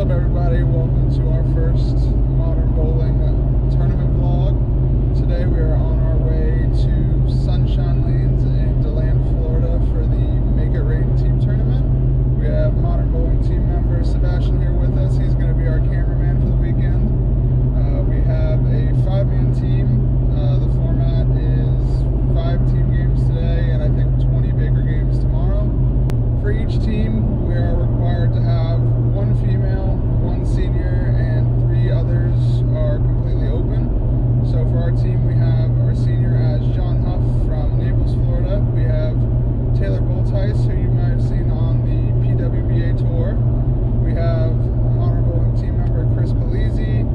up, everybody? Welcome to our first Modern Bowling tournament vlog. Today we are on our way to Sunshine Lanes in DeLand, Florida for the Make It Rain team tournament. We have Modern Bowling team member Sebastian here with us. He's going to be our cameraman for the weekend. We have a 5-man team. The format is 5 team games today and I think 20 Baker games tomorrow. For each team, we are required to have 1 female, 1 senior, and 3 others are completely open. So for our team, we have our senior as John Huff from Naples, Florida. We have Taylor Boltice, who you might have seen on the PWBA tour. We have Modern Bowling team member Chris Polizzi.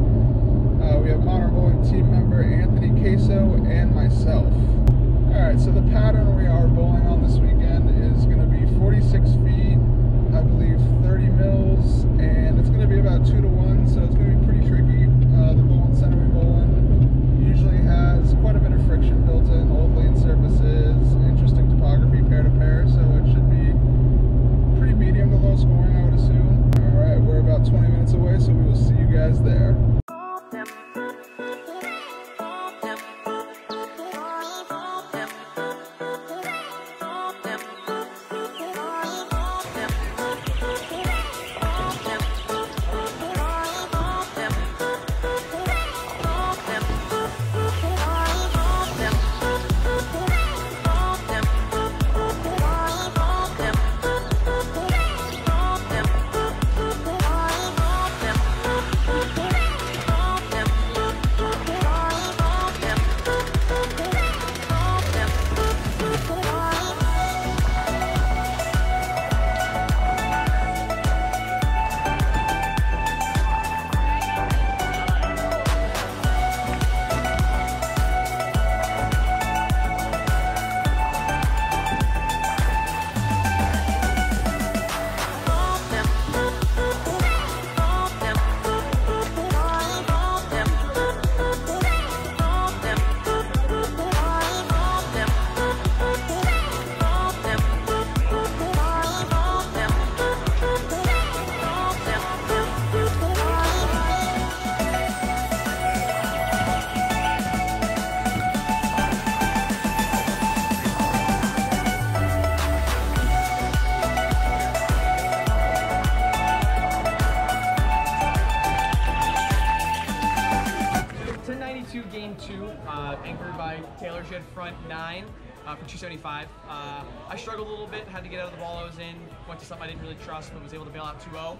We have Modern Bowling team member Anthony Queso and myself. Alright, so the pattern we are bowling on this weekend is going to be 46 feet, I believe 30 mils, and it's going to be about 2 to 1, so it's going to be pretty tricky. The bowling center we bowl in usually has quite a bit of friction built in, old lane surfaces, interesting topography pair to pair, so it should be pretty medium to low scoring, I would assume. Alright, we're about 20 minutes away, so we will see you guys there. Game 2, anchored by Taylor. She had front 9 for 275. I struggled a little bit, had to get out of the ball I was in, went to something I didn't really trust, but was able to bail out 2-0.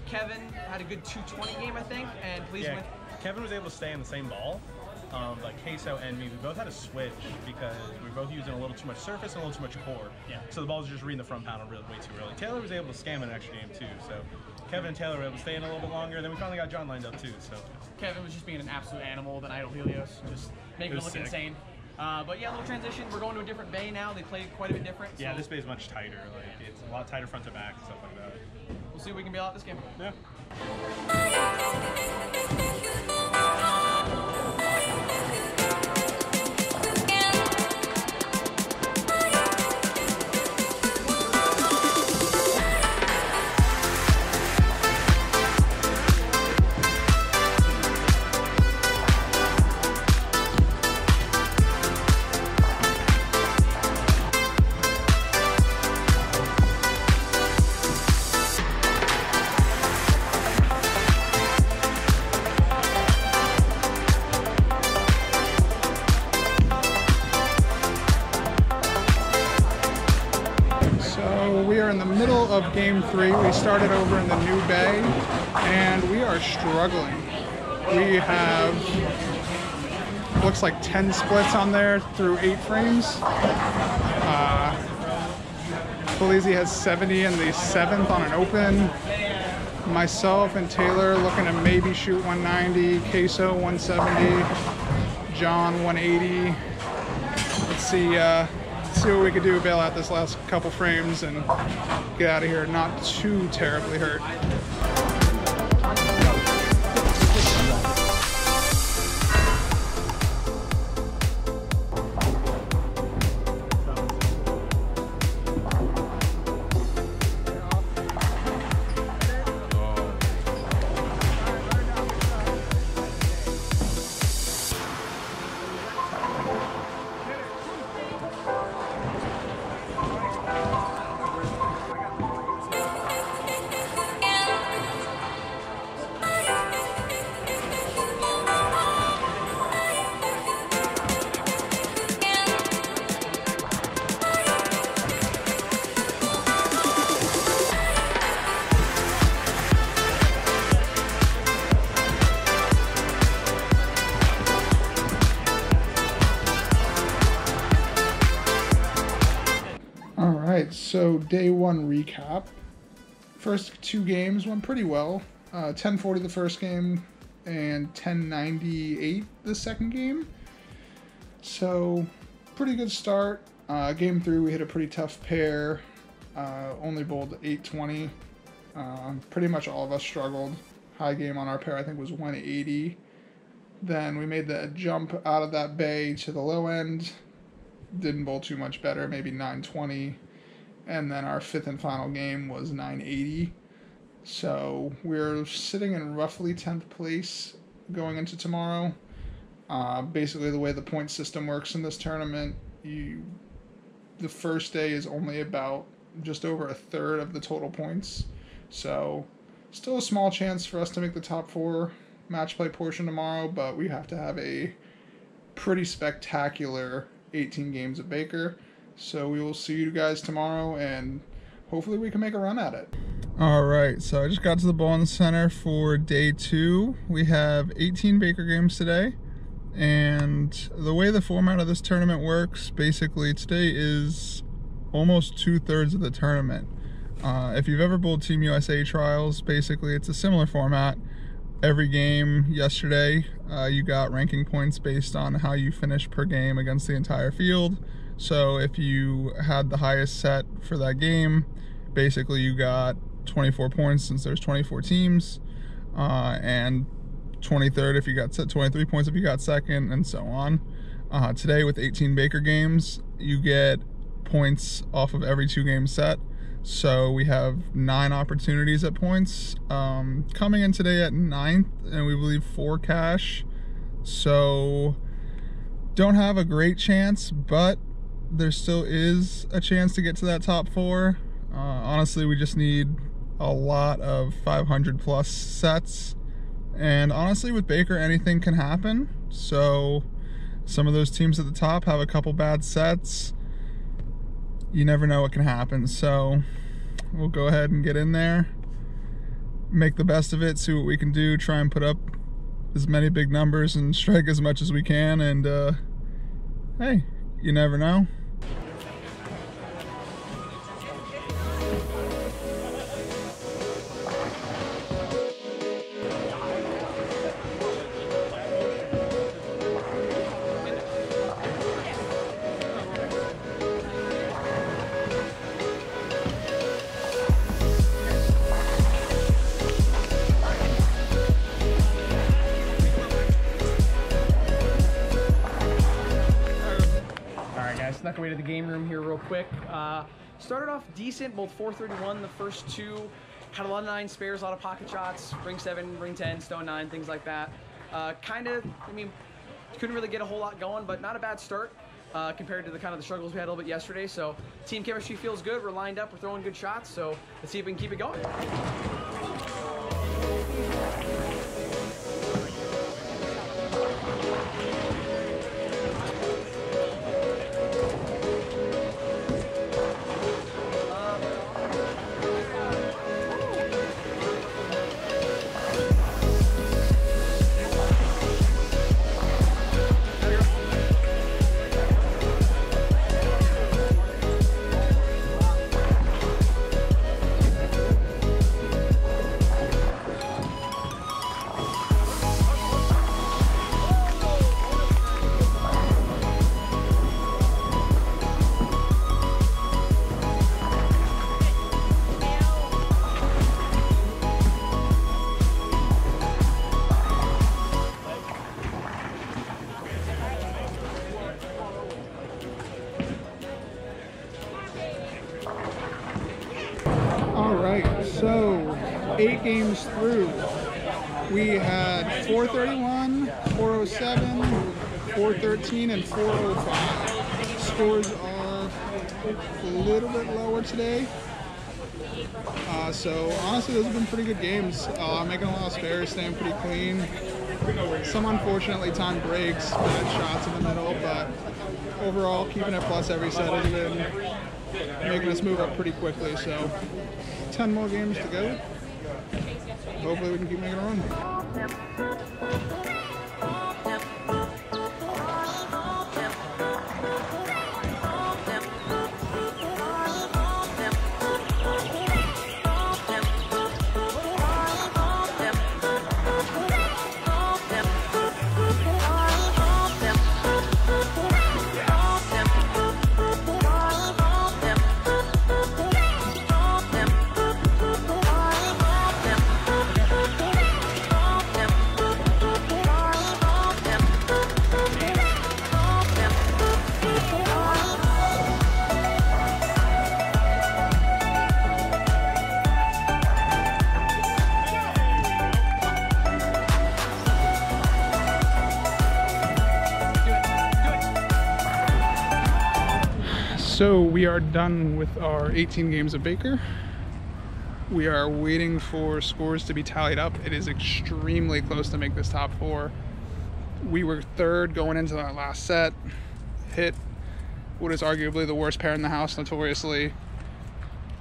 Kevin had a good 220 game, I think, and please win. Kevin was able to stay in the same ball. Like Queso and me, we both had to switch because we were both using a little too much surface and a little too much core. Yeah. So the ball was just reading the front panel really way too early. Taylor was able to scam an extra game too, so Kevin and Taylor were able to stay in a little bit longer, and then we finally got John lined up too. So Kevin was just being an absolute animal with an Idle Helios, just making it look insane. But yeah, a little transition. We're going to a different bay now. They play quite a bit different. Yeah, so this bay is much tighter. Like it's a lot tighter front to back and stuff like that. We'll see if we can bail out this game. Yeah. We are in the middle of game 3. We started over in the new bay and we are struggling. We have, looks like 10 splits on there through 8 frames. Polizzi has 70 in the 7th on an open. Myself and Taylor looking to maybe shoot 190, Queso 170, John 180. Let's see what we could do, bail out this last couple frames and get out of here not too terribly hurt. right, so day one recap. First two games went pretty well. 1040 the first game and 1098 the second game. So pretty good start. Game 3 we hit a pretty tough pair. Only bowled 820. Pretty much all of us struggled. High game on our pair I think was 180. Then we made the jump out of that bay to the low end. Didn't bowl too much better, maybe 920. And then our fifth and final game was 980. So we're sitting in roughly 10th place going into tomorrow. Basically the way the point system works in this tournament, the first day is only about just over a third of the total points. So still a small chance for us to make the top 4 match play portion tomorrow, but we have to have a pretty spectacular 18 games at Baker. So we will see you guys tomorrow, and hopefully we can make a run at it. All right, so I just got to the Ball in the Center for day 2. We have 18 Baker games today, and the way the format of this tournament works, basically today is almost 2/3 of the tournament. If you've ever bowled Team USA trials, basically it's a similar format. Every game yesterday, you got ranking points based on how you finish per game against the entire field. So if you had the highest set for that game, basically you got 24 points since there's 24 teams, and 23rd if you got 23 points if you got second, and so on. Today with 18 Baker games, you get points off of every 2 game set. So we have 9 opportunities at points. Coming in today at 9th, and we believe 4 cash. So don't have a great chance, but there still is a chance to get to that top 4. Honestly, we just need a lot of 500 plus sets. And honestly, with Baker, anything can happen. So some of those teams at the top have a couple bad sets. You never know what can happen. So we'll go ahead and get in there, make the best of it, see what we can do, try and put up as many big numbers and strike as much as we can. And hey, you never know. Snuck away to the game room here real quick. Started off decent, both 431 the first 2. Had a lot of 9 spares, a lot of pocket shots, ring 7, ring 10, stone 9, things like that. Couldn't really get a whole lot going, but not a bad start compared to the kind of the struggles we had a little bit yesterday. So team chemistry feels good. We're lined up, we're throwing good shots. So let's see if we can keep it going. So 8 games through, we had 431, 407, 413, and 405. Scores are a little bit lower today. So honestly, those have been pretty good games. Making a lot of spares, staying pretty clean. Some unfortunately timed breaks, bad shots in the middle, but overall keeping it plus every set has been making us move up pretty quickly. So 10 more games to go. Hopefully we can keep making a run. So we are done with our 18 games of Baker. We are waiting for scores to be tallied up. It is extremely close to make this top 4. We were third going into that last set. Hit what is arguably the worst pair in the house, notoriously.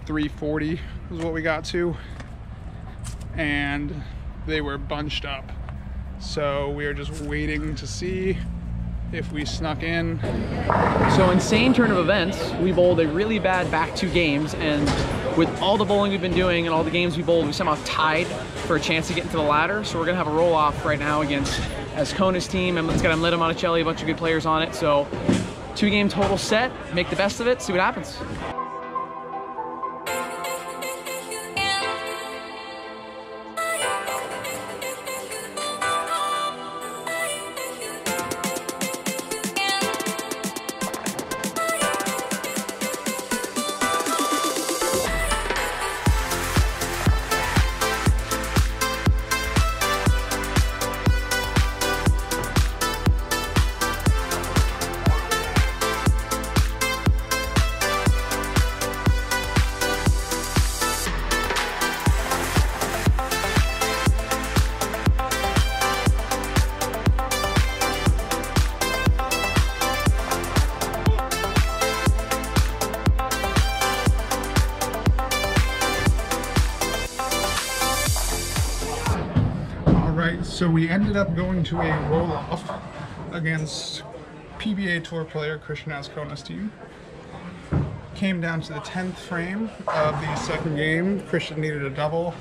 340 is what we got to. And they were bunched up. So we are just waiting to see if we snuck in. So insane turn of events, we bowled a really bad back 2 games, and with all the bowling we've been doing and all the games we bowled, we somehow tied for a chance to get into the ladder. So we're gonna have a roll off right now against Ascona's team, and it's got Amleta Monticelli, a bunch of good players on it. So 2-game total set, make the best of it, see what happens. So we ended up going to a roll-off against PBA Tour player Christian Ascona's team. Came down to the 10th frame of the second game. Christian needed a double.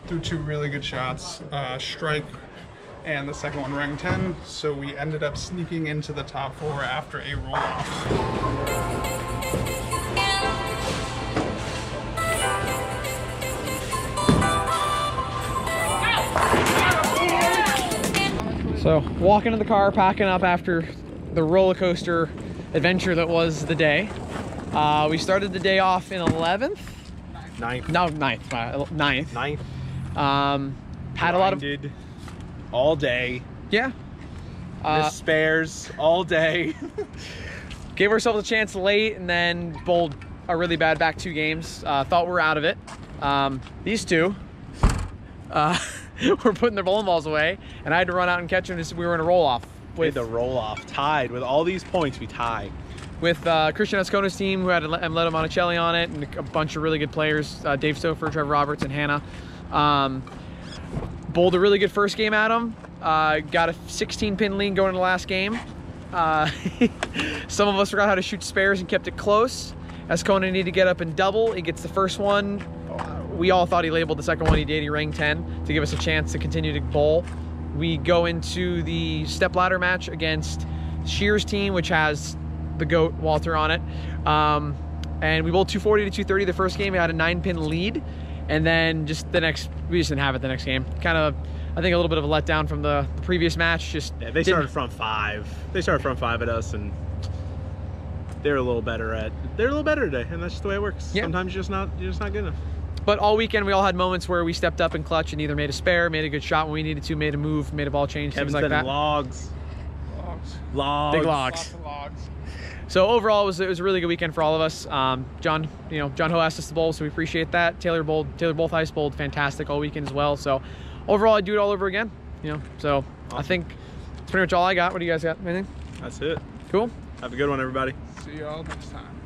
Threw 2 really good shots, strike, and the second one rang 10. So we ended up sneaking into the top 4 after a roll-off. So walking to the car, packing up after the roller coaster adventure that was the day. We started the day off in 11th? 9th. No, 9th. 9th. 9th. Had a lot of... all day. Yeah. Missed spares all day. Gave ourselves a chance late and then bowled a really bad back 2 games. Thought we were out of it. These two were putting their bowling balls away, and I had to run out and catch them as we were in a roll-off. With the roll-off, tied. With all these points, we tied. With Christian Ascona's team, who had Amleta Monticelli on it, and a bunch of really good players, Dave Stouffer, Trevor Roberts, and Hannah. Bowled a really good first game at them. Got a 16-pin lead going into the last game. Some of us forgot how to shoot spares and kept it close. Ascona needed to get up and double. He gets the first one. We all thought he labeled the second one. He did. He rang 10 to give us a chance to continue to bowl. We go into the step ladder match against Shear's team, which has the GOAT Walter on it. And we bowled 240 to 230 the first game. We had a 9-pin lead. And then just the next, we just didn't have it the next game. Kind of, I think, a little bit of a letdown from the previous match. Just yeah, they started front 5. They started front 5 at us, and they're a little better today, and that's just the way it works. Yeah. Sometimes you're just not good enough. But all weekend we all had moments where we stepped up in clutch and either made a spare, made a good shot when we needed to, made a move, made a ball change, things like that. Logs. Big logs. Lots of logs. So overall, it was a really good weekend for all of us. John Ho asked us to bowl, so we appreciate that. Taylor Bolthuis bowled fantastic all weekend as well. So overall, I'd do it all over again. So awesome. I think that's pretty much all I got. What do you guys got? Anything? That's it. Cool. Have a good one, everybody. See y'all next time.